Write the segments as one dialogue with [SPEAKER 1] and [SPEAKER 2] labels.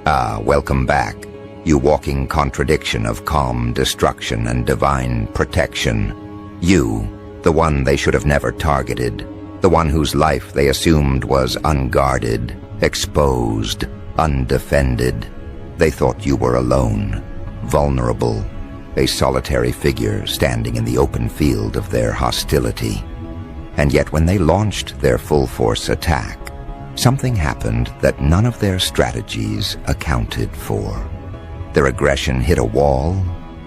[SPEAKER 1] Ah, welcome back, you walking contradiction of calm destruction and divine protection. You, the one they should have never targeted, the one whose life they assumed was unguarded, exposed, undefended. They thought you were alone, vulnerable, a solitary figure standing in the open field of their hostility. And yet when they launched their full-force attack, something happened that none of their strategies accounted for. Their aggression hit a wall,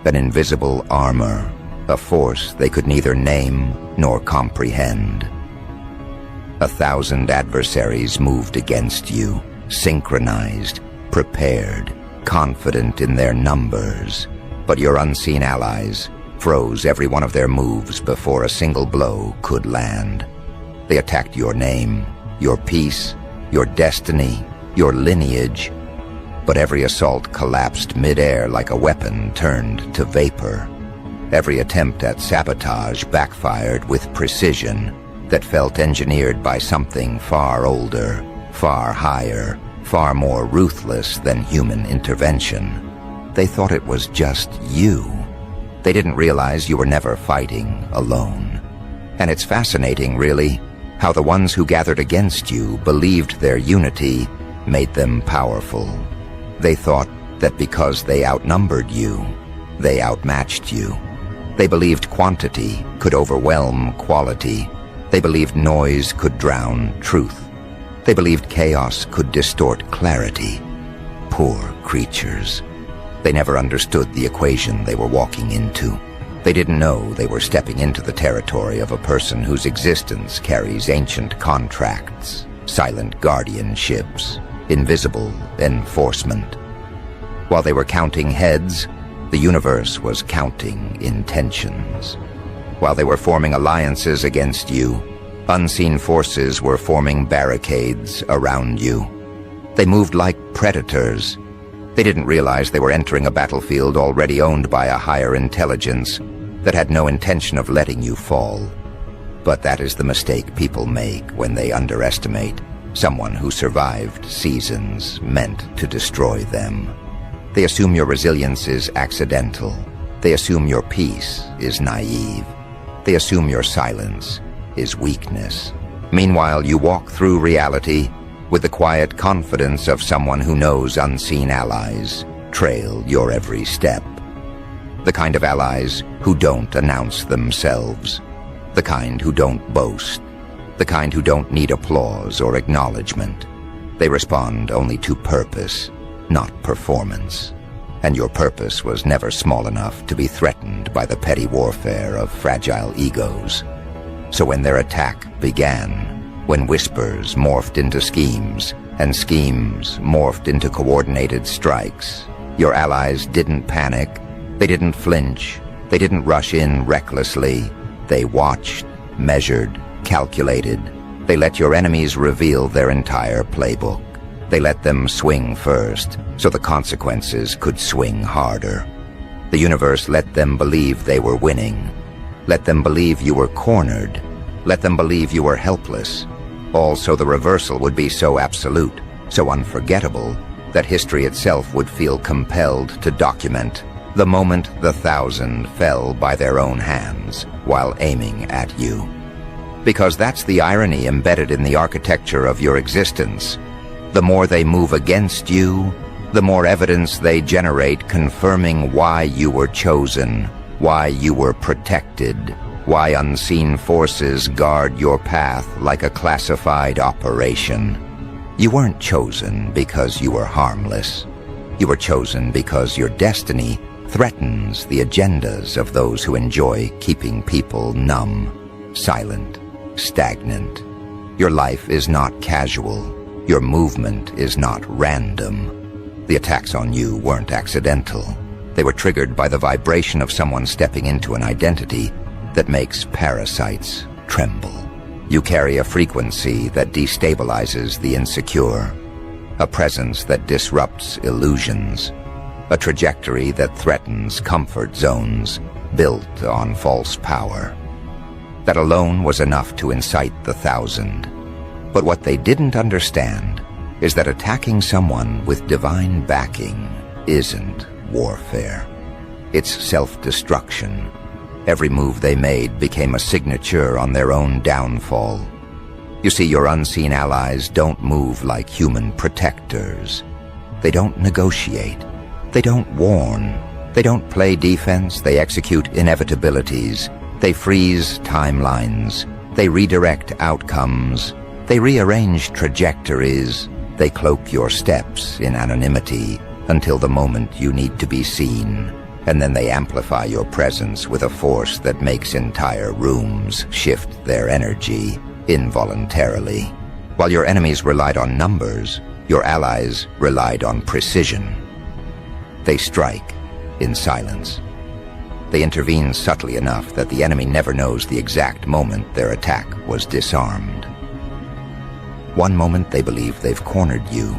[SPEAKER 1] an invisible armor, a force they could neither name nor comprehend. 1,000 adversaries moved against you, synchronized, prepared, confident in their numbers. But your unseen allies froze every one of their moves before a single blow could land. They attacked your name, your peace, your destiny, your lineage. But every assault collapsed mid-air like a weapon turned to vapor. Every attempt at sabotage backfired with precision that felt engineered by something far older, far higher, far more ruthless than human intervention. They thought it was just you. They didn't realize you were never fighting alone. And it's fascinating, really, how the ones who gathered against you believed their unity made them powerful. They thought that because they outnumbered you, they outmatched you. They believed quantity could overwhelm quality. They believed noise could drown truth. They believed chaos could distort clarity. Poor creatures. They never understood the equation they were walking into. They didn't know they were stepping into the territory of a person whose existence carries ancient contracts, silent guardianships, invisible enforcement. While they were counting heads, the universe was counting intentions. While they were forming alliances against you, unseen forces were forming barricades around you. They moved like predators. They didn't realize they were entering a battlefield already owned by a higher intelligence that had no intention of letting you fall. But that is the mistake people make when they underestimate someone who survived seasons meant to destroy them. They assume your resilience is accidental. They assume your peace is naive. They assume your silence is weakness. Meanwhile, you walk through reality with the quiet confidence of someone who knows unseen allies trail your every step. The kind of allies who don't announce themselves. The kind who don't boast. The kind who don't need applause or acknowledgement. They respond only to purpose, not performance. And your purpose was never small enough to be threatened by the petty warfare of fragile egos. So when their attack began, when whispers morphed into schemes, and schemes morphed into coordinated strikes, your allies didn't panic, they didn't flinch, they didn't rush in recklessly. They watched, measured, calculated. They let your enemies reveal their entire playbook. They let them swing first, so the consequences could swing harder. The universe let them believe they were winning. Let them believe you were cornered. Let them believe you were helpless. All so the reversal would be so absolute, so unforgettable, that history itself would feel compelled to document the moment the 1,000 fell by their own hands while aiming at you. Because that's the irony embedded in the architecture of your existence. The more they move against you, the more evidence they generate confirming why you were chosen, why you were protected, why unseen forces guard your path like a classified operation. You weren't chosen because you were harmless. You were chosen because your destiny threatens the agendas of those who enjoy keeping people numb, silent, stagnant. Your life is not casual. Your movement is not random. The attacks on you weren't accidental. They were triggered by the vibration of someone stepping into an identity that makes parasites tremble. You carry a frequency that destabilizes the insecure, a presence that disrupts illusions, a trajectory that threatens comfort zones built on false power. That alone was enough to incite the 1,000. But what they didn't understand is that attacking someone with divine backing isn't warfare. It's self-destruction. Every move they made became a signature on their own downfall. You see, your unseen allies don't move like human protectors. They don't negotiate. They don't warn. They don't play defense. They execute inevitabilities. They freeze timelines. They redirect outcomes. They rearrange trajectories. They cloak your steps in anonymity until the moment you need to be seen. And then they amplify your presence with a force that makes entire rooms shift their energy involuntarily. While your enemies relied on numbers, your allies relied on precision. They strike in silence. They intervene subtly enough that the enemy never knows the exact moment their attack was disarmed. One moment they believe they've cornered you.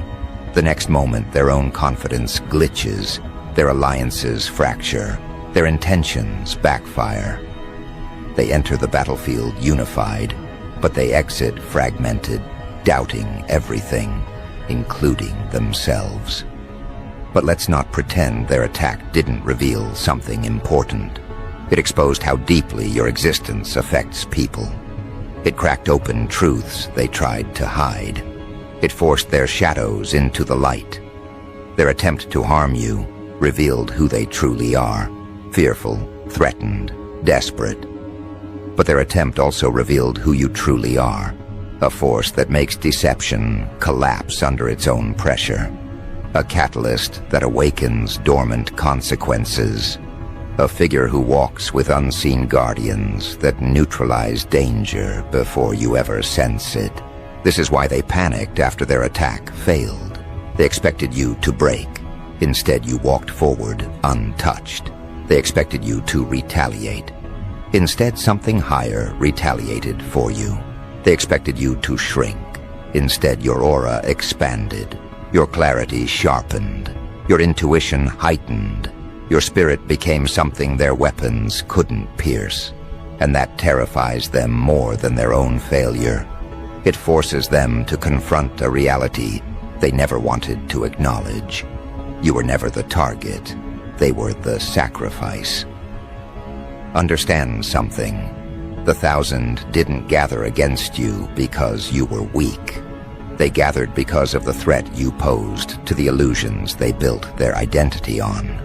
[SPEAKER 1] The next moment their own confidence glitches, their alliances fracture, their intentions backfire. They enter the battlefield unified, but they exit fragmented, doubting everything, including themselves. But let's not pretend their attack didn't reveal something important. It exposed how deeply your existence affects people. It cracked open truths they tried to hide. It forced their shadows into the light. Their attempt to harm you revealed who they truly are, fearful, threatened, desperate. But their attempt also revealed who you truly are, a force that makes deception collapse under its own pressure. A catalyst that awakens dormant consequences. A figure who walks with unseen guardians that neutralize danger before you ever sense it. This is why they panicked after their attack failed. They expected you to break. Instead, you walked forward untouched. They expected you to retaliate. Instead, something higher retaliated for you. They expected you to shrink. Instead, your aura expanded. Your clarity sharpened, your intuition heightened, your spirit became something their weapons couldn't pierce, and that terrifies them more than their own failure. It forces them to confront a reality they never wanted to acknowledge. You were never the target, they were the sacrifice. Understand something. The 1,000 didn't gather against you because you were weak. They gathered because of the threat you posed to the illusions they built their identity on.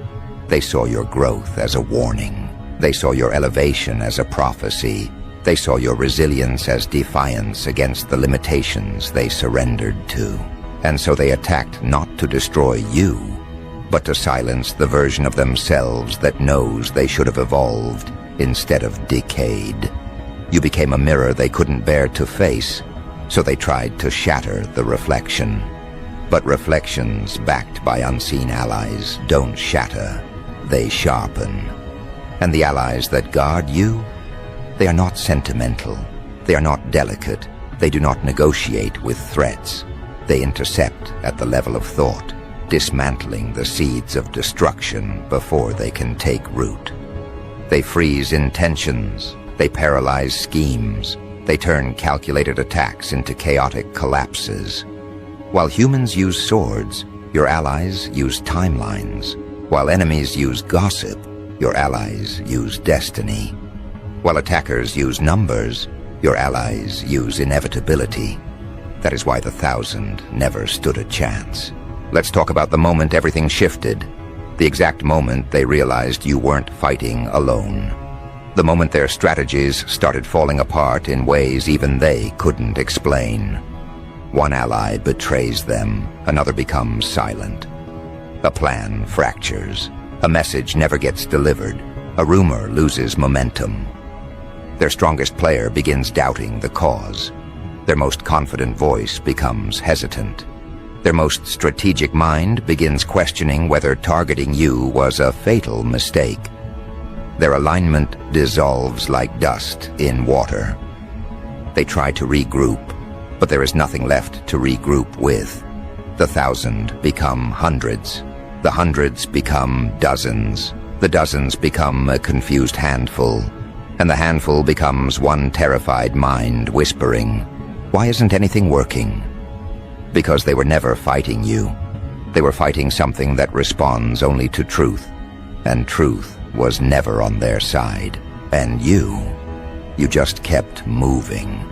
[SPEAKER 1] They saw your growth as a warning. They saw your elevation as a prophecy. They saw your resilience as defiance against the limitations they surrendered to. And so they attacked not to destroy you, but to silence the version of themselves that knows they should have evolved instead of decayed. You became a mirror they couldn't bear to face, so they tried to shatter the reflection. But reflections backed by unseen allies don't shatter, they sharpen. And the allies that guard you, they are not sentimental, they are not delicate, they do not negotiate with threats. They intercept at the level of thought, dismantling the seeds of destruction before they can take root. They freeze intentions, they paralyze schemes, they turn calculated attacks into chaotic collapses. While humans use swords, your allies use timelines. While enemies use gossip, your allies use destiny. While attackers use numbers, your allies use inevitability. That is why the 1,000 never stood a chance. Let's talk about the moment everything shifted. The exact moment they realized you weren't fighting alone. The moment their strategies started falling apart in ways even they couldn't explain. One ally betrays them, another becomes silent. A plan fractures. A message never gets delivered. A rumor loses momentum. Their strongest player begins doubting the cause. Their most confident voice becomes hesitant. Their most strategic mind begins questioning whether targeting you was a fatal mistake. Their alignment dissolves like dust in water. They try to regroup, but there is nothing left to regroup with. The 1,000 become hundreds. The hundreds become dozens. The dozens become a confused handful. And the handful becomes one terrified mind whispering, "Why isn't anything working?" Because they were never fighting you. They were fighting something that responds only to truth, and truth was never on their side. And you just kept moving.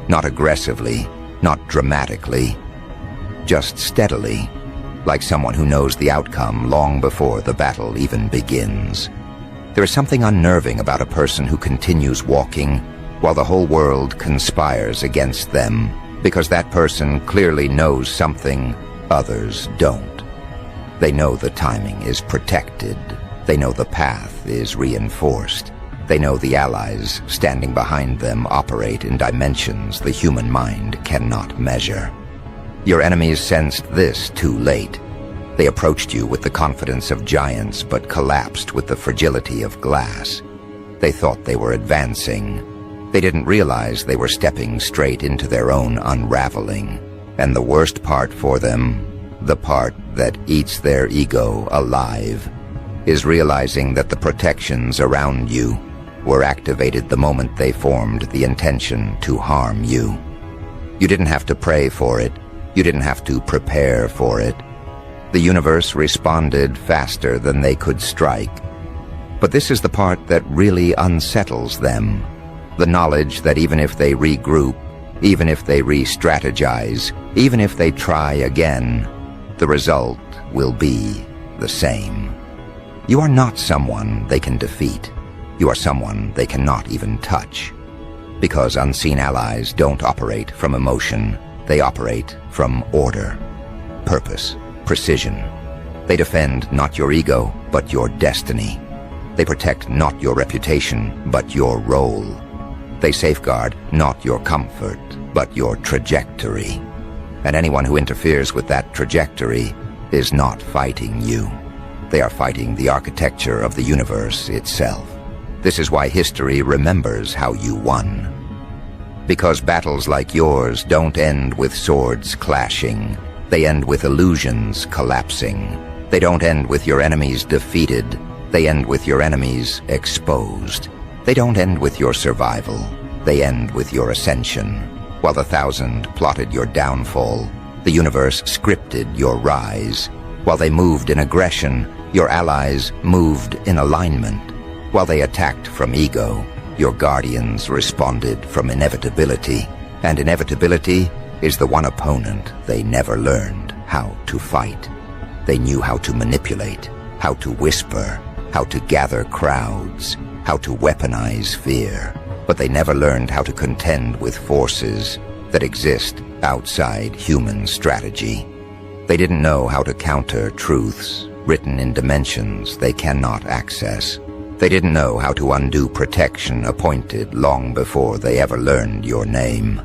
[SPEAKER 1] Not aggressively, not dramatically, just steadily, like someone who knows the outcome long before the battle even begins. There is something unnerving about a person who continues walking while the whole world conspires against them, because that person clearly knows something others don't. They know the timing is protected. They know the path is reinforced. They know the allies standing behind them operate in dimensions the human mind cannot measure. Your enemies sensed this too late. They approached you with the confidence of giants, but collapsed with the fragility of glass. They thought they were advancing. They didn't realize they were stepping straight into their own unraveling. And the worst part for them, the part that eats their ego alive, is realizing that the protections around you were activated the moment they formed the intention to harm you. You didn't have to pray for it. You didn't have to prepare for it. The universe responded faster than they could strike. But this is the part that really unsettles them. The knowledge that even if they regroup, even if they re-strategize, even if they try again, the result will be the same. You are not someone they can defeat. You are someone they cannot even touch. Because unseen allies don't operate from emotion. They operate from order, purpose, precision. They defend not your ego, but your destiny. They protect not your reputation, but your role. They safeguard not your comfort, but your trajectory. And anyone who interferes with that trajectory is not fighting you. They are fighting the architecture of the universe itself. This is why history remembers how you won. Because battles like yours don't end with swords clashing. They end with illusions collapsing. They don't end with your enemies defeated. They end with your enemies exposed. They don't end with your survival. They end with your ascension. While the 1,000 plotted your downfall, the universe scripted your rise. While they moved in aggression, your allies moved in alignment. While they attacked from ego, your guardians responded from inevitability. And inevitability is the one opponent they never learned how to fight. They knew how to manipulate, how to whisper, how to gather crowds, how to weaponize fear. But they never learned how to contend with forces that exist outside human strategy. They didn't know how to counter truths written in dimensions they cannot access. They didn't know how to undo protection appointed long before they ever learned your name.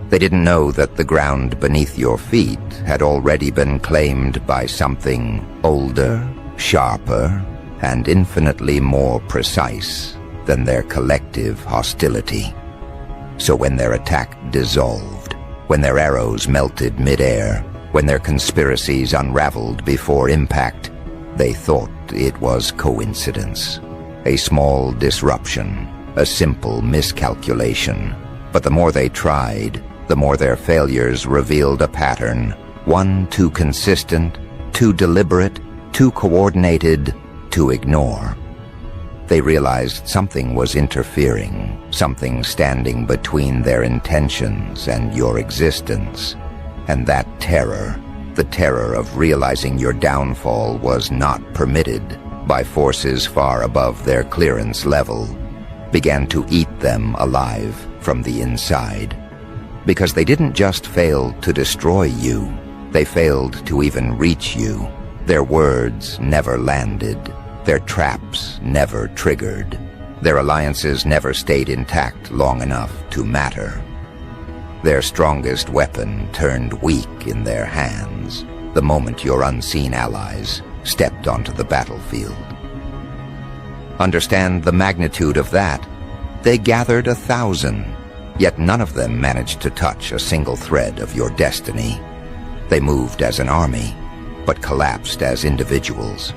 [SPEAKER 1] They didn't know that the ground beneath your feet had already been claimed by something older, sharper, and infinitely more precise than their collective hostility. So when their attack dissolved, when their arrows melted mid-air, when their conspiracies unraveled before impact, they thought it was coincidence. A small disruption, a simple miscalculation. But the more they tried, the more their failures revealed a pattern, one too consistent, too deliberate, too coordinated to ignore. They realized something was interfering, something standing between their intentions and your existence. And that terror, the terror of realizing your downfall was not permitted by forces far above their clearance level, began to eat them alive from the inside. Because they didn't just fail to destroy you, they failed to even reach you. Their words never landed. Their traps never triggered. Their alliances never stayed intact long enough to matter. Their strongest weapon turned weak in their hands the moment your unseen allies stepped onto the battlefield. Understand the magnitude of that. They gathered 1,000, yet none of them managed to touch a single thread of your destiny. They moved as an army, but collapsed as individuals.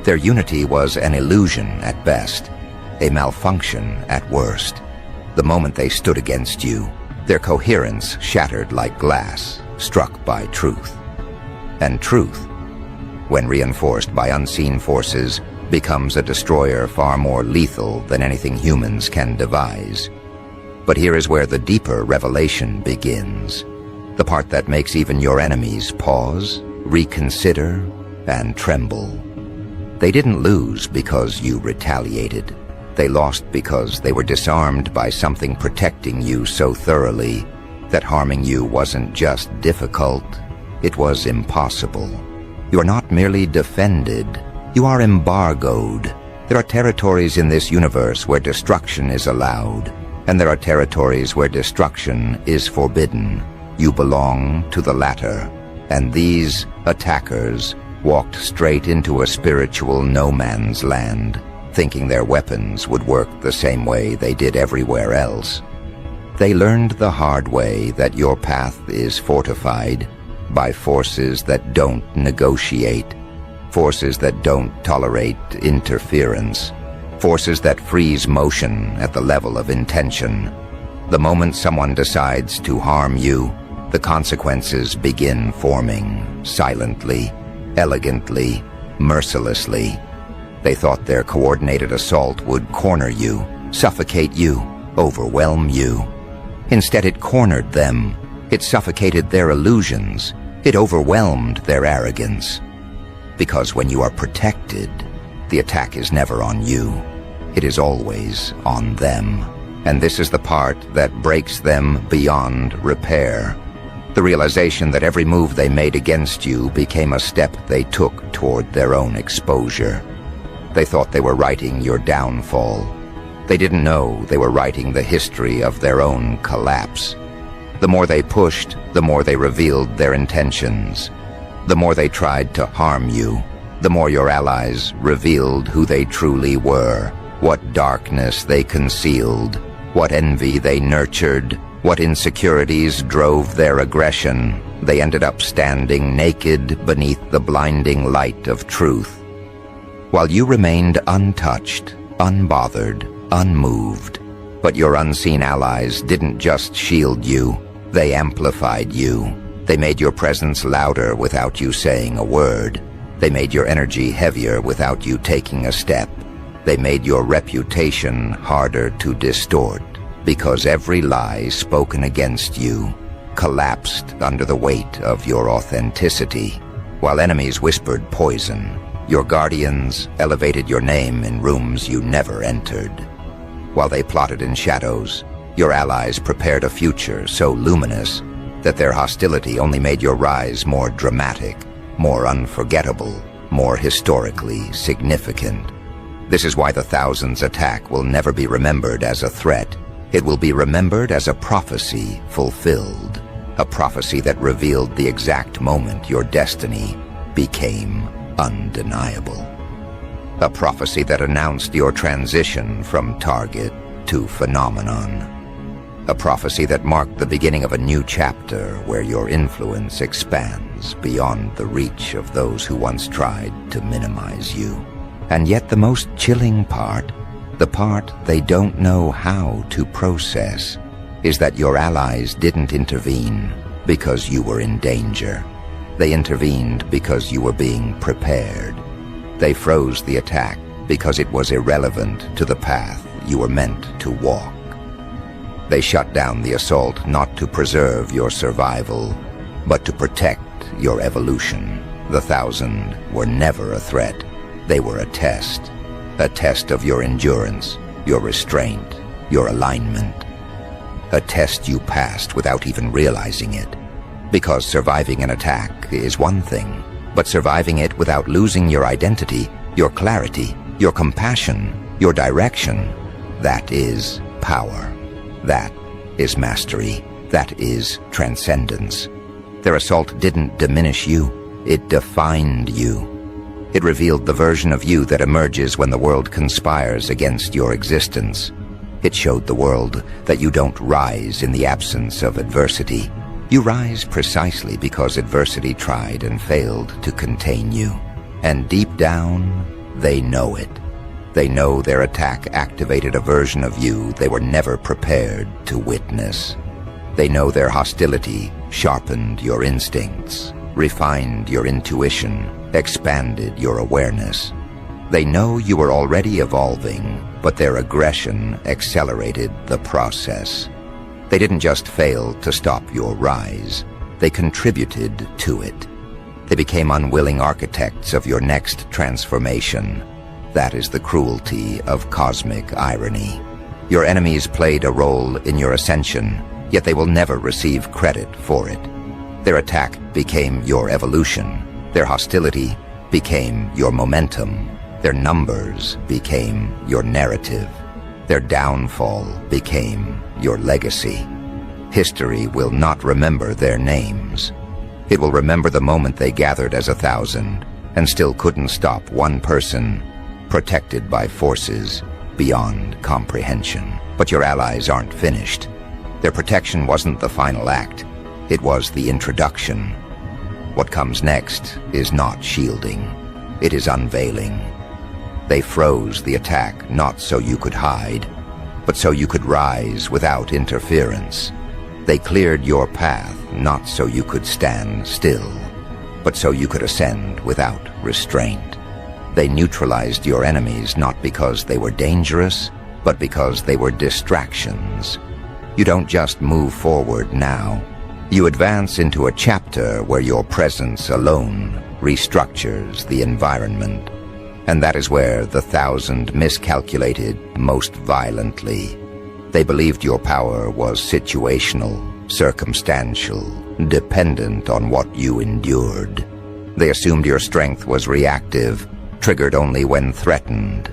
[SPEAKER 1] Their unity was an illusion at best, a malfunction at worst. The moment they stood against you, their coherence shattered like glass, struck by truth. And truth, when reinforced by unseen forces, becomes a destroyer far more lethal than anything humans can devise. But here is where the deeper revelation begins, the part that makes even your enemies pause, reconsider, and tremble. They didn't lose because you retaliated. They lost because they were disarmed by something protecting you so thoroughly that harming you wasn't just difficult, it was impossible. You are not merely defended, you are embargoed. There are territories in this universe where destruction is allowed, and there are territories where destruction is forbidden. You belong to the latter, and these attackers walked straight into a spiritual no-man's land, thinking their weapons would work the same way they did everywhere else. They learned the hard way that your path is fortified by forces that don't negotiate, forces that don't tolerate interference, forces that freeze motion at the level of intention. The moment someone decides to harm you, the consequences begin forming, silently, elegantly, mercilessly. They thought their coordinated assault would corner you, suffocate you, overwhelm you. Instead, it cornered them. It suffocated their illusions. It overwhelmed their arrogance. Because when you are protected, the attack is never on you. It is always on them. And this is the part that breaks them beyond repair. The realization that every move they made against you became a step they took toward their own exposure. They thought they were writing your downfall. They didn't know they were writing the history of their own collapse. The more they pushed, the more they revealed their intentions. The more they tried to harm you, the more your allies revealed who they truly were, what darkness they concealed, what envy they nurtured, what insecurities drove their aggression. They ended up standing naked beneath the blinding light of truth. While you remained untouched, unbothered, unmoved, but your unseen allies didn't just shield you, they amplified you. They made your presence louder without you saying a word. They made your energy heavier without you taking a step. They made your reputation harder to distort, because every lie spoken against you collapsed under the weight of your authenticity. While enemies whispered poison, your guardians elevated your name in rooms you never entered. While they plotted in shadows, your allies prepared a future so luminous that their hostility only made your rise more dramatic, more unforgettable, more historically significant. This is why the Thousands attack will never be remembered as a threat. It will be remembered as a prophecy fulfilled, a prophecy that revealed the exact moment your destiny became undeniable. A prophecy that announced your transition from target to phenomenon. A prophecy that marked the beginning of a new chapter where your influence expands beyond the reach of those who once tried to minimize you. And yet the most chilling part, the part they don't know how to process, is that your allies didn't intervene because you were in danger. They intervened because you were being prepared. They froze the attack because it was irrelevant to the path you were meant to walk. They shut down the assault not to preserve your survival, but to protect your evolution. The Thousand were never a threat. They were a test of your endurance, your restraint, your alignment. A test you passed without even realizing it. Because surviving an attack is one thing, but surviving it without losing your identity, your clarity, your compassion, your direction, that is power. That is mastery. That is transcendence. Their assault didn't diminish you, it defined you. It revealed the version of you that emerges when the world conspires against your existence. It showed the world that you don't rise in the absence of adversity. You rise precisely because adversity tried and failed to contain you. And deep down, they know it. They know their attack activated a version of you they were never prepared to witness. They know their hostility sharpened your instincts, refined your intuition, expanded your awareness. They know you were already evolving, but their aggression accelerated the process. They didn't just fail to stop your rise, they contributed to it. They became unwilling architects of your next transformation. That is the cruelty of cosmic irony. Your enemies played a role in your ascension, yet they will never receive credit for it. Their attack became your evolution. Their hostility became your momentum. Their numbers became your narrative. Their downfall became your legacy. History will not remember their names. It will remember the moment they gathered as 1,000 and still couldn't stop one person, protected by forces beyond comprehension. But your allies aren't finished. Their protection wasn't the final act. It was the introduction. What comes next is not shielding. It is unveiling. They froze the attack not so you could hide, but so you could rise without interference. They cleared your path not so you could stand still, but so you could ascend without restraint. They neutralized your enemies not because they were dangerous, but because they were distractions. You don't just move forward now. You advance into a chapter where your presence alone restructures the environment. And that is where the 1,000 miscalculated most violently. They believed your power was situational, circumstantial, dependent on what you endured. They assumed your strength was reactive, triggered only when threatened.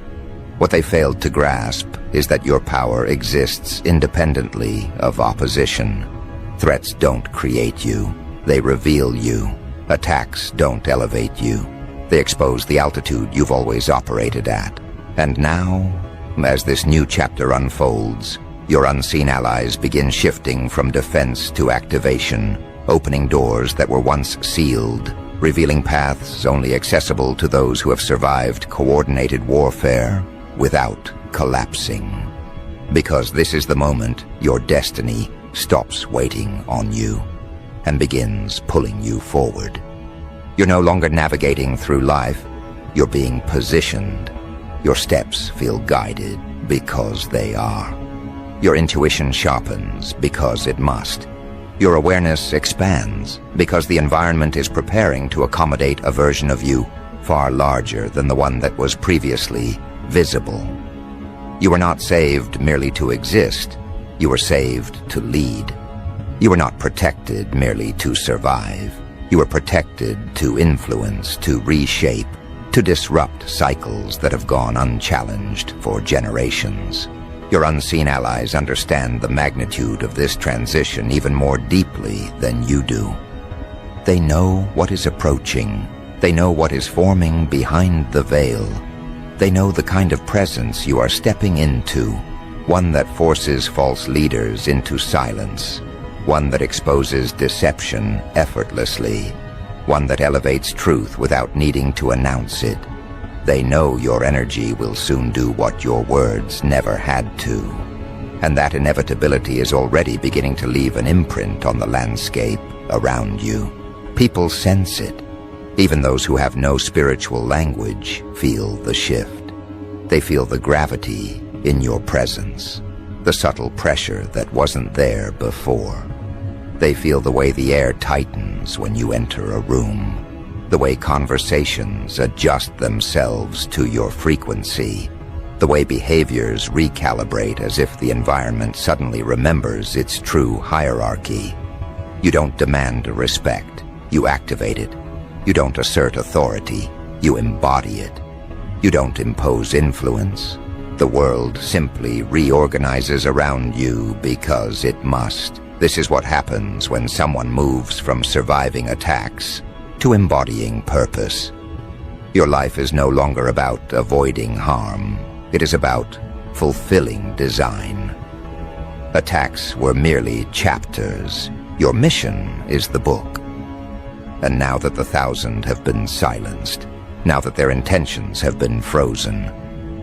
[SPEAKER 1] What they failed to grasp is that your power exists independently of opposition. Threats don't create you, they reveal you. Attacks don't elevate you. They expose the altitude you've always operated at. And now, as this new chapter unfolds, your unseen allies begin shifting from defense to activation, opening doors that were once sealed, revealing paths only accessible to those who have survived coordinated warfare without collapsing. Because this is the moment your destiny stops waiting on you and begins pulling you forward. You're no longer navigating through life, you're being positioned. Your steps feel guided because they are. Your intuition sharpens because it must. Your awareness expands because the environment is preparing to accommodate a version of you far larger than the one that was previously visible. You were not saved merely to exist. You were saved to lead. You were not protected merely to survive. You were protected to influence, to reshape, to disrupt cycles that have gone unchallenged for generations. Your unseen allies understand the magnitude of this transition even more deeply than you do. They know what is approaching. They know what is forming behind the veil. They know the kind of presence you are stepping into, one that forces false leaders into silence, one that exposes deception effortlessly, one that elevates truth without needing to announce it. They know your energy will soon do what your words never had to, and that inevitability is already beginning to leave an imprint on the landscape around you. People sense it. Even those who have no spiritual language feel the shift. They feel the gravity in your presence, the subtle pressure that wasn't there before. They feel the way the air tightens when you enter a room, the way conversations adjust themselves to your frequency, the way behaviors recalibrate as if the environment suddenly remembers its true hierarchy. You don't demand respect, you activate it. You don't assert authority, you embody it. You don't impose influence. The world simply reorganizes around you because it must. This is what happens when someone moves from surviving attacks to embodying purpose. Your life is no longer about avoiding harm. It is about fulfilling design. Attacks were merely chapters. Your mission is the book. And now that the 1,000 have been silenced, now that their intentions have been frozen,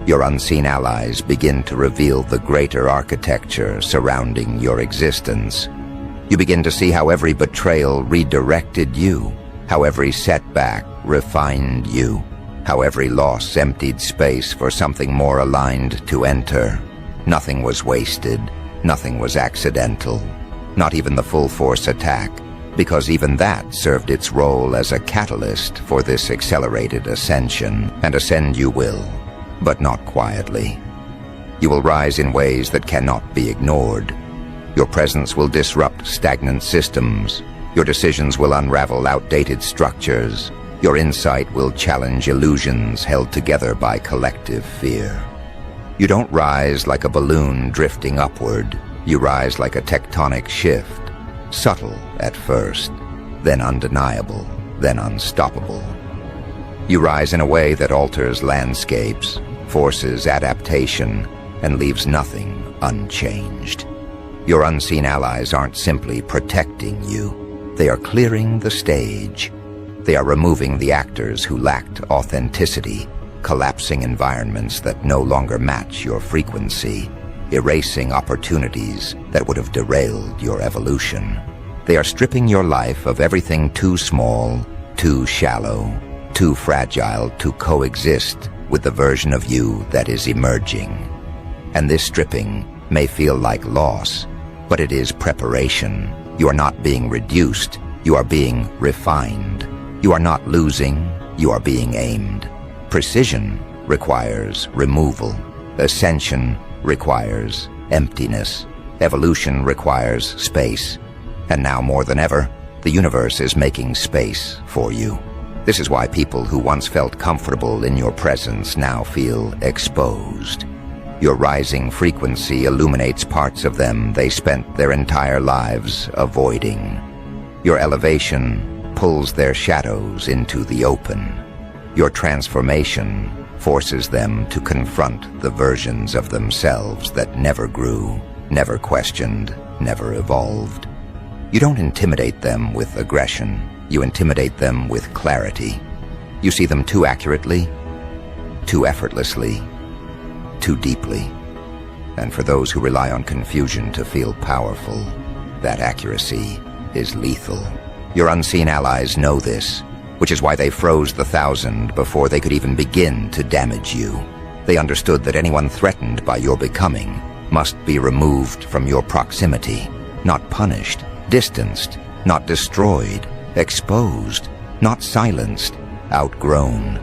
[SPEAKER 1] your unseen allies begin to reveal the greater architecture surrounding your existence. You begin to see how every betrayal redirected you, how every setback refined you, how every loss emptied space for something more aligned to enter. Nothing was wasted, nothing was accidental, not even the full-force attack, because even that served its role as a catalyst for this accelerated ascension, and ascend you will, but not quietly. You will rise in ways that cannot be ignored. Your presence will disrupt stagnant systems. Your decisions will unravel outdated structures. Your insight will challenge illusions held together by collective fear. You don't rise like a balloon drifting upward. You rise like a tectonic shift, subtle at first, then undeniable, then unstoppable. You rise in a way that alters landscapes, forces adaptation, and leaves nothing unchanged. Your unseen allies aren't simply protecting you. They are clearing the stage. They are removing the actors who lacked authenticity, collapsing environments that no longer match your frequency, erasing opportunities that would have derailed your evolution. They are stripping your life of everything too small, too shallow, too fragile to coexist with the version of you that is emerging. And this stripping may feel like loss, but it is preparation. You are not being reduced, you are being refined. You are not losing, you are being aimed. Precision requires removal. Ascension requires emptiness. Evolution requires space. And now more than ever, the universe is making space for you. This is why people who once felt comfortable in your presence now feel exposed. Your rising frequency illuminates parts of them they spent their entire lives avoiding. Your elevation pulls their shadows into the open. Your transformation forces them to confront the versions of themselves that never grew, never questioned, never evolved. You don't intimidate them with aggression. You intimidate them with clarity. You see them too accurately, too effortlessly, too deeply. And for those who rely on confusion to feel powerful, that accuracy is lethal. Your unseen allies know this, which is why they froze the 1,000 before they could even begin to damage you. They understood that anyone threatened by your becoming must be removed from your proximity, not punished, distanced, not destroyed, exposed, not silenced, outgrown.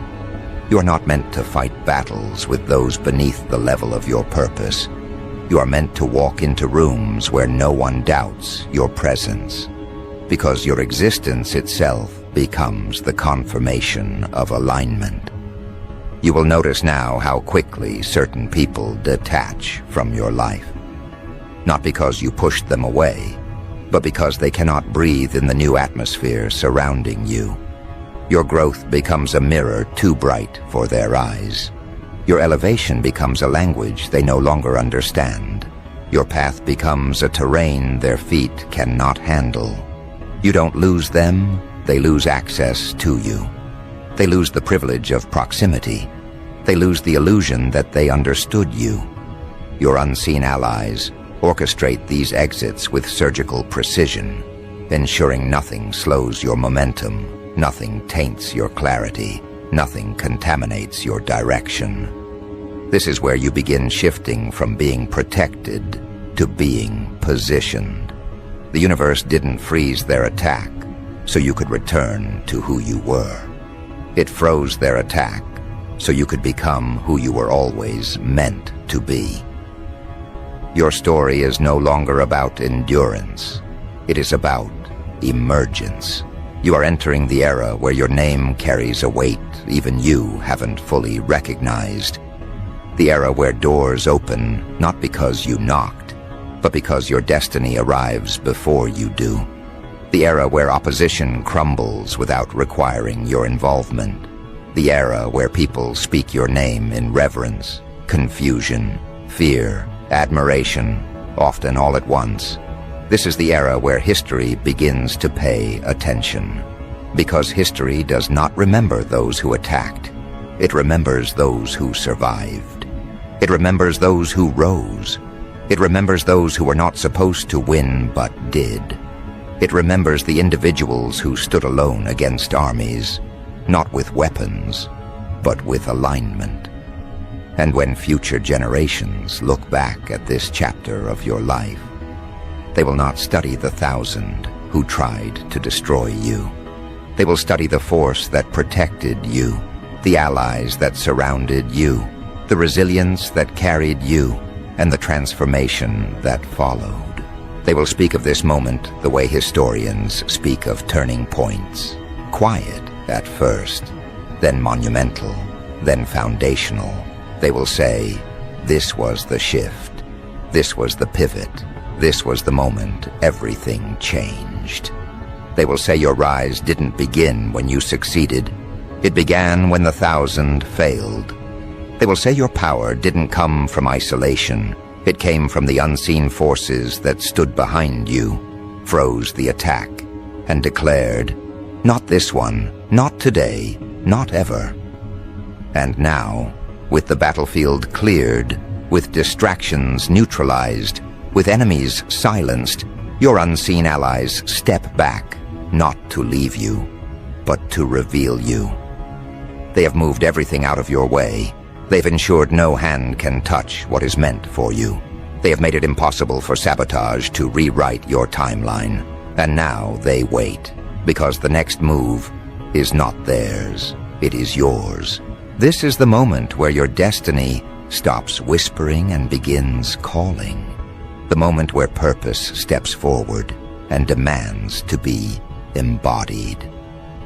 [SPEAKER 1] You are not meant to fight battles with those beneath the level of your purpose. You are meant to walk into rooms where no one doubts your presence, because your existence itself becomes the confirmation of alignment. You will notice now how quickly certain people detach from your life, not because you pushed them away, but because they cannot breathe in the new atmosphere surrounding you. Your growth becomes a mirror too bright for their eyes. Your elevation becomes a language they no longer understand. Your path becomes a terrain their feet cannot handle. You don't lose them, they lose access to you. They lose the privilege of proximity. They lose the illusion that they understood you. Your unseen allies orchestrate these exits with surgical precision, ensuring nothing slows your momentum, nothing taints your clarity, nothing contaminates your direction. This is where you begin shifting from being protected to being positioned. The universe didn't freeze their attack so you could return to who you were. It froze their attack so you could become who you were always meant to be. Your story is no longer about endurance. It is about emergence. You are entering the era where your name carries a weight even you haven't fully recognized. The era where doors open not because you knocked, but because your destiny arrives before you do. The era where opposition crumbles without requiring your involvement. The era where people speak your name in reverence, confusion, fear, admiration, often all at once. This is the era where history begins to pay attention. Because history does not remember those who attacked. It remembers those who survived. It remembers those who rose. It remembers those who were not supposed to win but did. It remembers the individuals who stood alone against armies, not with weapons, but with alignment. And when future generations look back at this chapter of your life, they will not study the 1,000 who tried to destroy you. They will study the force that protected you, the allies that surrounded you, the resilience that carried you, and the transformation that followed. They will speak of this moment the way historians speak of turning points. Quiet at first, then monumental, then foundational. They will say, this was the shift, this was the pivot, this was the moment everything changed. They will say your rise didn't begin when you succeeded. It began when the 1,000 failed. They will say your power didn't come from isolation. It came from the unseen forces that stood behind you, froze the attack, and declared, not this one, not today, not ever. And now, with the battlefield cleared, with distractions neutralized, with enemies silenced, your unseen allies step back, not to leave you, but to reveal you. They have moved everything out of your way. They've ensured no hand can touch what is meant for you. They have made it impossible for sabotage to rewrite your timeline. And now they wait, because the next move is not theirs, it is yours. This is the moment where your destiny stops whispering and begins calling. The moment where purpose steps forward and demands to be embodied.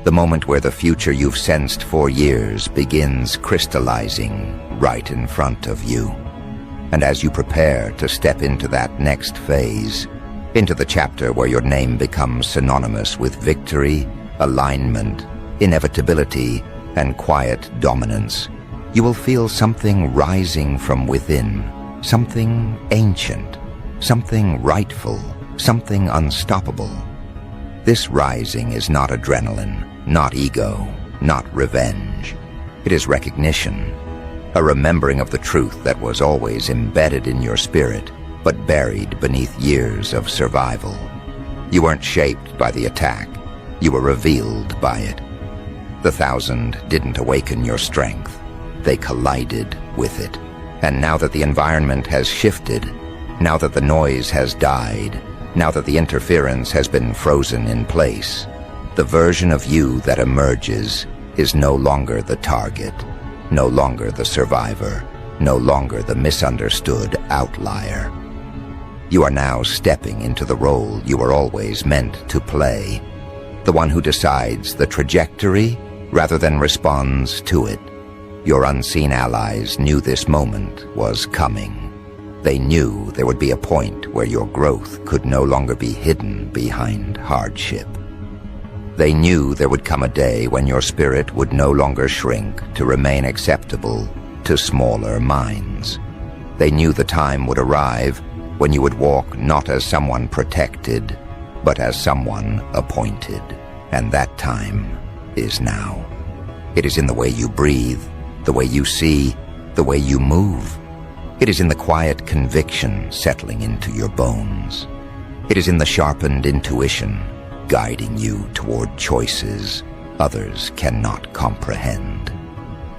[SPEAKER 1] The moment where the future you've sensed for years begins crystallizing right in front of you. And as you prepare to step into that next phase, into the chapter where your name becomes synonymous with victory, alignment, inevitability, and quiet dominance, you will feel something rising from within, something ancient, something rightful, something unstoppable. This rising is not adrenaline, not ego, not revenge. It is recognition, a remembering of the truth that was always embedded in your spirit, but buried beneath years of survival. You weren't shaped by the attack, you were revealed by it. The 1,000 didn't awaken your strength, they collided with it. And now that the environment has shifted, now that the noise has died, now that the interference has been frozen in place, the version of you that emerges is no longer the target, no longer the survivor, no longer the misunderstood outlier. You are now stepping into the role you were always meant to play, the one who decides the trajectory rather than responds to it. Your unseen allies knew this moment was coming. They knew there would be a point where your growth could no longer be hidden behind hardship. They knew there would come a day when your spirit would no longer shrink to remain acceptable to smaller minds. They knew the time would arrive when you would walk not as someone protected, but as someone appointed. And that time is now. It is in the way you breathe, the way you see, the way you move. It is in the quiet conviction settling into your bones. It is in the sharpened intuition guiding you toward choices others cannot comprehend.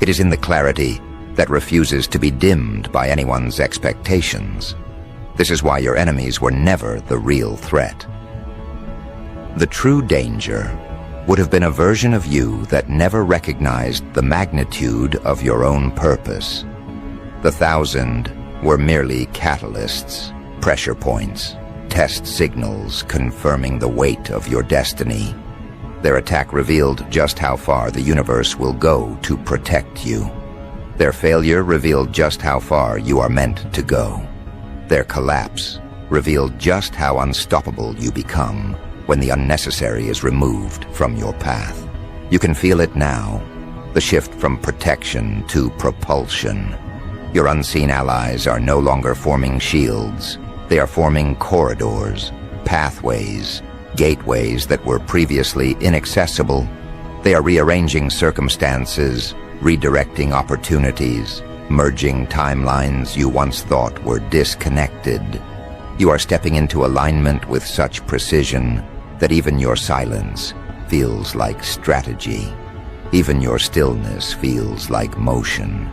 [SPEAKER 1] It is in the clarity that refuses to be dimmed by anyone's expectations. This is why your enemies were never the real threat. The true danger would have been a version of you that never recognized the magnitude of your own purpose. The 1,000 were merely catalysts, pressure points, test signals confirming the weight of your destiny. Their attack revealed just how far the universe will go to protect you. Their failure revealed just how far you are meant to go. Their collapse revealed just how unstoppable you become when the unnecessary is removed from your path. You can feel it now, the shift from protection to propulsion. Your unseen allies are no longer forming shields. They are forming corridors, pathways, gateways that were previously inaccessible. They are rearranging circumstances, redirecting opportunities, merging timelines you once thought were disconnected. You are stepping into alignment with such precision that even your silence feels like strategy. Even your stillness feels like motion.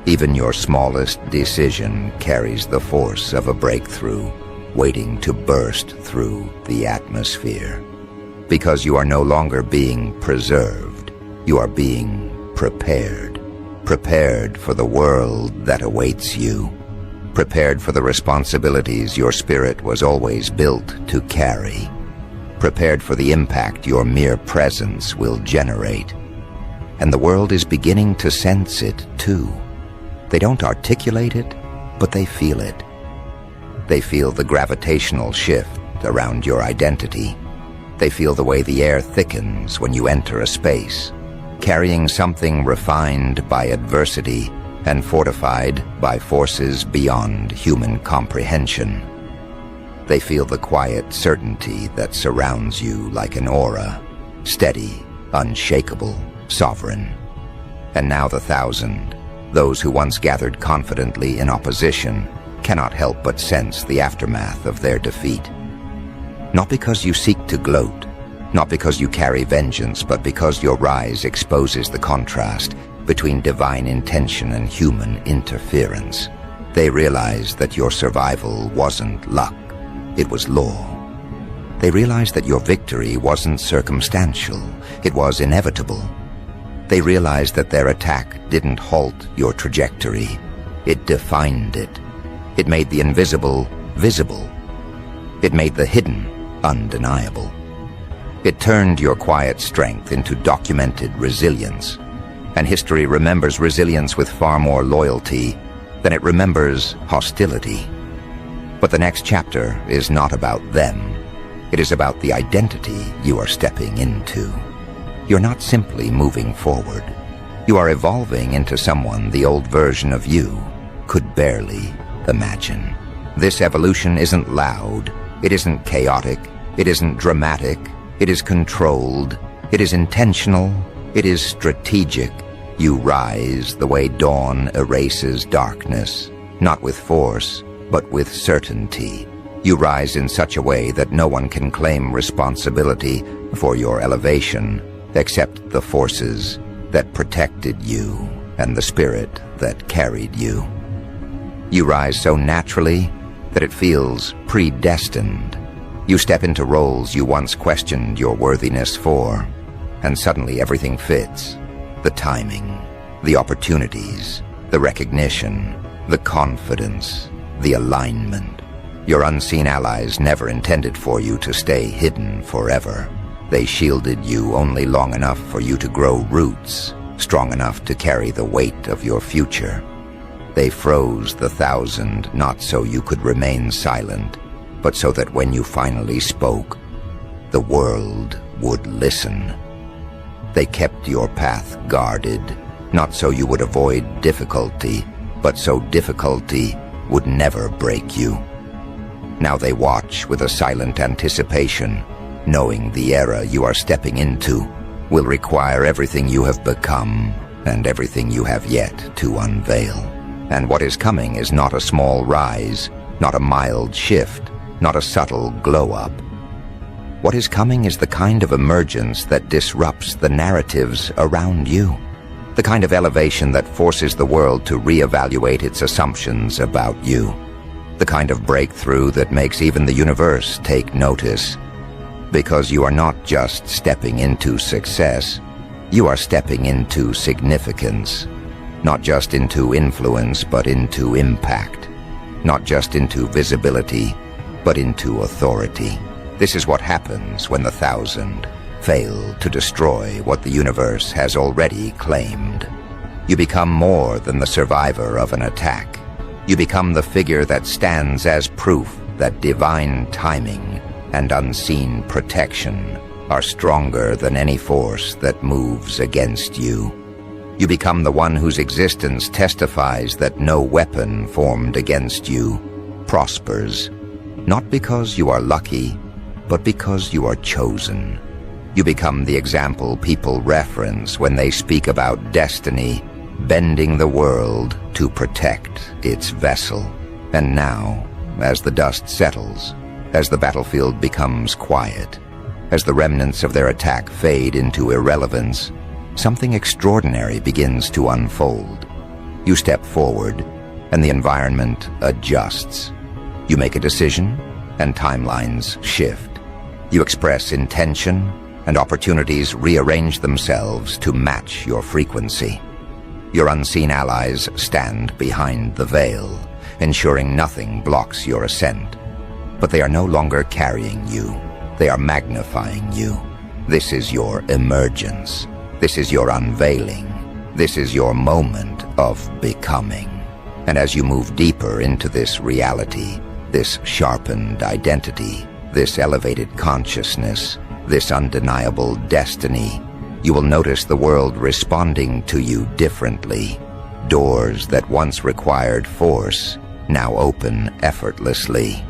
[SPEAKER 1] Even your smallest decision carries the force of a breakthrough, waiting to burst through the atmosphere. Because you are no longer being preserved, you are being prepared. Prepared for the world that awaits you. Prepared for the responsibilities your spirit was always built to carry. Prepared for the impact your mere presence will generate. And the world is beginning to sense it too. They don't articulate it, but they feel it. They feel the gravitational shift around your identity. They feel the way the air thickens when you enter a space, carrying something refined by adversity and fortified by forces beyond human comprehension. They feel the quiet certainty that surrounds you like an aura, steady, unshakable, sovereign. And now the 1,000, those who once gathered confidently in opposition, cannot help but sense the aftermath of their defeat. Not because you seek to gloat, not because you carry vengeance, but because your rise exposes the contrast between divine intention and human interference. They realize that your survival wasn't luck, it was law. They realize that your victory wasn't circumstantial, it was inevitable. They realize that their attack didn't halt your trajectory, it defined it. It made the invisible visible. It made the hidden undeniable. It turned your quiet strength into documented resilience. And history remembers resilience with far more loyalty than it remembers hostility. But the next chapter is not about them. It is about the identity you are stepping into. You're not simply moving forward. You are evolving into someone the old version of you could barely imagine. This evolution isn't loud, it isn't chaotic, it isn't dramatic, it is controlled, it is intentional, it is strategic. You rise the way dawn erases darkness, not with force, but with certainty. You rise in such a way that no one can claim responsibility for your elevation, except the forces that protected you and the spirit that carried you. You rise so naturally that it feels predestined. You step into roles you once questioned your worthiness for, and suddenly everything fits. The timing, the opportunities, the recognition, the confidence, the alignment. Your unseen allies never intended for you to stay hidden forever. They shielded you only long enough for you to grow roots, strong enough to carry the weight of your future. They froze the 1,000 not so you could remain silent, but so that when you finally spoke, the world would listen. They kept your path guarded, not so you would avoid difficulty, but so difficulty would never break you. Now they watch with a silent anticipation, knowing the era you are stepping into will require everything you have become and everything you have yet to unveil. And what is coming is not a small rise, not a mild shift, not a subtle glow-up. What is coming is the kind of emergence that disrupts the narratives around you, the kind of elevation that forces the world to reevaluate its assumptions about you, the kind of breakthrough that makes even the universe take notice. Because you are not just stepping into success, you are stepping into significance. Not just into influence, but into impact. Not just into visibility, but into authority. This is what happens when the 1,000 fail to destroy what the universe has already claimed. You become more than the survivor of an attack. You become the figure that stands as proof that divine timing and unseen protection are stronger than any force that moves against you. You become the one whose existence testifies that no weapon formed against you prospers, not because you are lucky, but because you are chosen. You become the example people reference when they speak about destiny bending the world to protect its vessel. And now, as the dust settles, as the battlefield becomes quiet, As the remnants of their attack fade into irrelevance, something extraordinary begins to unfold. You step forward, and the environment adjusts. You make a decision, and timelines shift. You express intention, and opportunities rearrange themselves to match your frequency. Your unseen allies stand behind the veil, ensuring nothing blocks your ascent. But they are no longer carrying you. They are magnifying you. This is your emergence. This is your unveiling. This is your moment of becoming. And as you move deeper into this reality, this sharpened identity, this elevated consciousness, this undeniable destiny, you will notice the world responding to you differently. Doors that once required force now open effortlessly.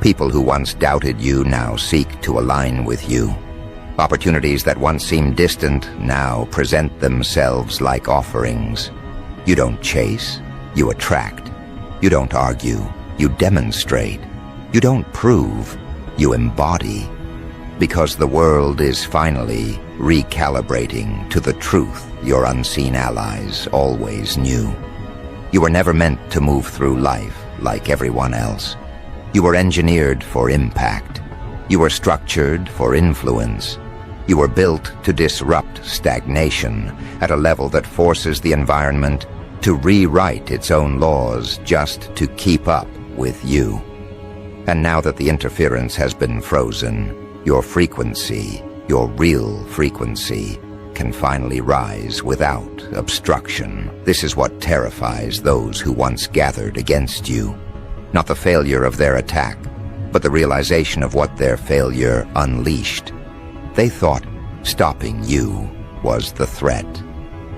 [SPEAKER 1] People who once doubted you now seek to align with you. Opportunities that once seemed distant now present themselves like offerings. You don't chase, you attract. You don't argue, you demonstrate. You don't prove, you embody. Because the world is finally recalibrating to the truth your unseen allies always knew. You were never meant to move through life like everyone else. You were engineered for impact. You were structured for influence. You were built to disrupt stagnation at a level that forces the environment to rewrite its own laws just to keep up with you. And now that the interference has been frozen, your frequency, your real frequency, can finally rise without obstruction. This is what terrifies those who once gathered against you. Not the failure of their attack, but the realization of what their failure unleashed. They thought stopping you was the threat.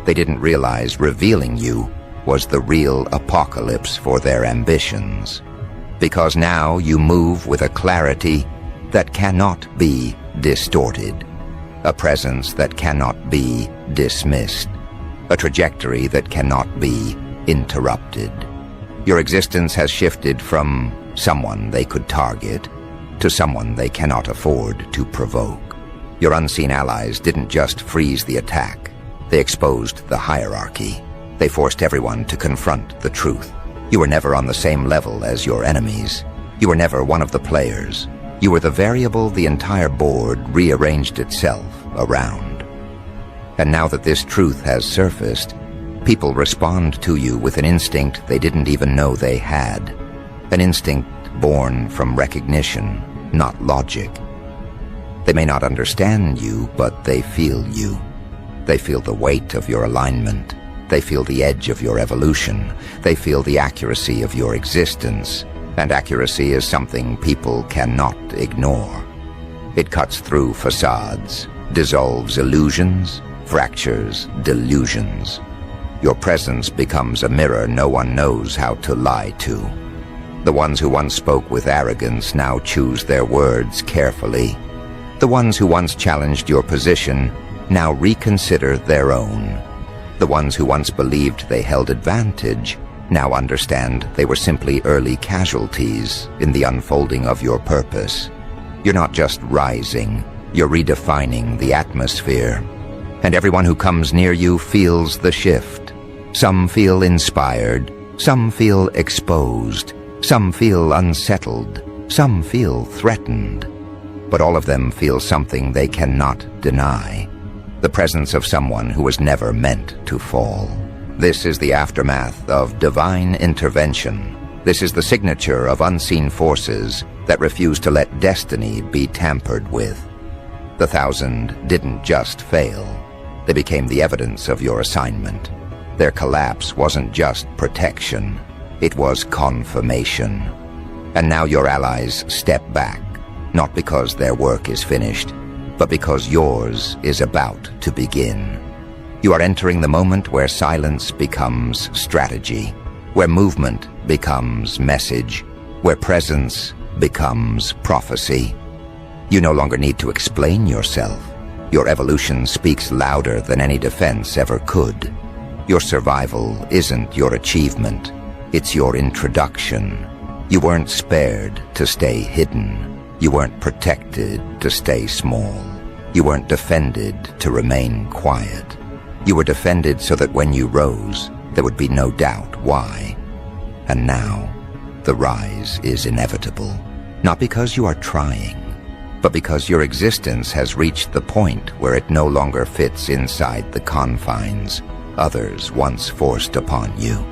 [SPEAKER 1] They didn't realize revealing you was the real apocalypse for their ambitions. Because now you move with a clarity that cannot be distorted, a presence that cannot be dismissed, a trajectory that cannot be interrupted. Your existence has shifted from someone they could target to someone they cannot afford to provoke. Your unseen allies didn't just freeze the attack. They exposed the hierarchy. They forced everyone to confront the truth. You were never on the same level as your enemies. You were never one of the players. You were the variable the entire board rearranged itself around. And now that this truth has surfaced, people respond to you with an instinct they didn't even know they had. An instinct born from recognition, not logic. They may not understand you, but they feel you. They feel the weight of your alignment. They feel the edge of your evolution. They feel the accuracy of your existence. And accuracy is something people cannot ignore. It cuts through facades, dissolves illusions, fractures delusions. Your presence becomes a mirror no one knows how to lie to. The ones who once spoke with arrogance now choose their words carefully. The ones who once challenged your position now reconsider their own. The ones who once believed they held advantage now understand they were simply early casualties in the unfolding of your purpose. You're not just rising, you're redefining the atmosphere. And everyone who comes near you feels the shift. Some feel inspired, some feel exposed, some feel unsettled, some feel threatened. But all of them feel something they cannot deny. The presence of someone who was never meant to fall. This is the aftermath of divine intervention. This is the signature of unseen forces that refuse to let destiny be tampered with. The 1,000 didn't just fail. They became the evidence of your assignment. Their collapse wasn't just protection. It was confirmation. And now your allies step back, not because their work is finished, but because yours is about to begin. You are entering the moment where silence becomes strategy, where movement becomes message, where presence becomes prophecy. You no longer need to explain yourself. Your evolution speaks louder than any defense ever could. Your survival isn't your achievement, it's your introduction. You weren't spared to stay hidden. You weren't protected to stay small. You weren't defended to remain quiet. You were defended so that when you rose, there would be no doubt why. And now, the rise is inevitable. Not because you are trying, but because your existence has reached the point where it no longer fits inside the confines others once forced upon you.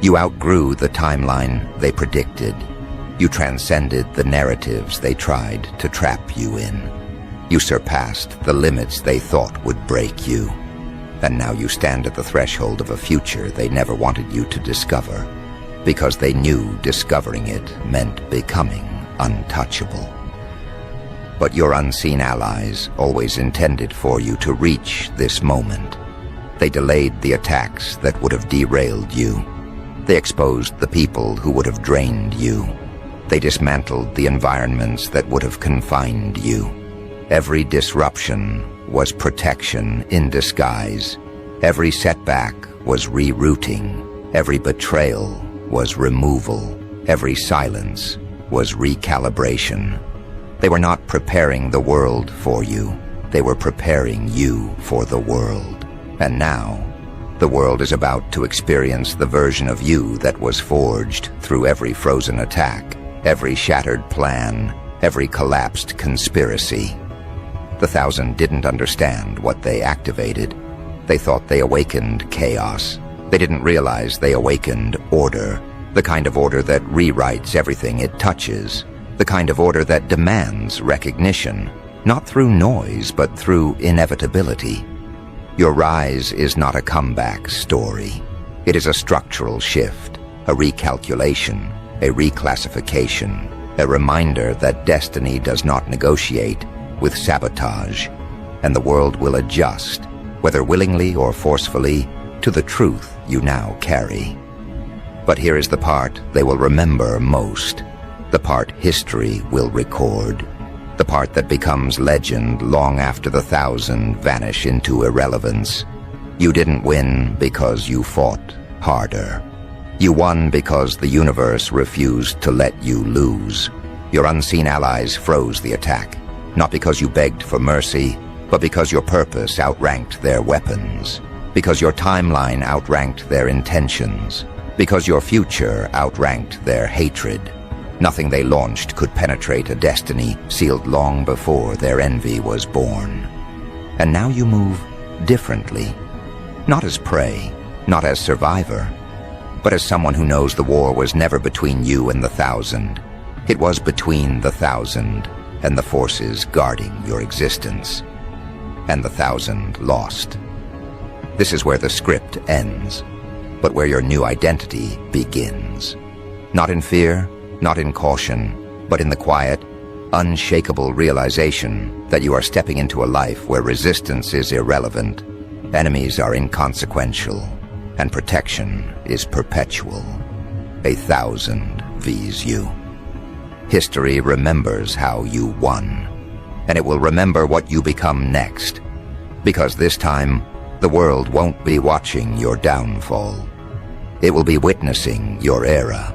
[SPEAKER 1] You outgrew the timeline they predicted. You transcended the narratives they tried to trap you in. You surpassed the limits they thought would break you. And now you stand at the threshold of a future they never wanted you to discover, because they knew discovering it meant becoming untouchable. But your unseen allies always intended for you to reach this moment. They delayed the attacks that would have derailed you. They exposed the people who would have drained you. They dismantled the environments that would have confined you. Every disruption was protection in disguise. Every setback was rerouting. Every betrayal was removal. Every silence was recalibration. They were not preparing the world for you. They were preparing you for the world. And now, the world is about to experience the version of you that was forged through every frozen attack, every shattered plan, every collapsed conspiracy. The 1,000 didn't understand what they activated. They thought they awakened chaos. They didn't realize they awakened order, the kind of order that rewrites everything it touches, the kind of order that demands recognition, not through noise, but through inevitability. Your rise is not a comeback story. It is a structural shift, a recalculation, a reclassification, a reminder that destiny does not negotiate with sabotage, and the world will adjust, whether willingly or forcefully, to the truth you now carry. But here is the part they will remember most, the part history will record, the part that becomes legend long after the 1,000 vanish into irrelevance. You didn't win because you fought harder. You won because the universe refused to let you lose. Your unseen allies froze the attack, not because you begged for mercy, but because your purpose outranked their weapons, because your timeline outranked their intentions, because your future outranked their hatred. Nothing they launched could penetrate a destiny sealed long before their envy was born. And now you move differently, not as prey, not as survivor, but as someone who knows the war was never between you and the 1,000. It was between the 1,000 and the forces guarding your existence. And the 1,000 lost. This is where the script ends, but where your new identity begins. Not in fear, not in caution, but in the quiet, unshakable realization that you are stepping into a life where resistance is irrelevant, enemies are inconsequential, and protection is perpetual. 1,000 vs you. History remembers how you won, and it will remember what you become next, because this time, the world won't be watching your downfall. It will be witnessing your era.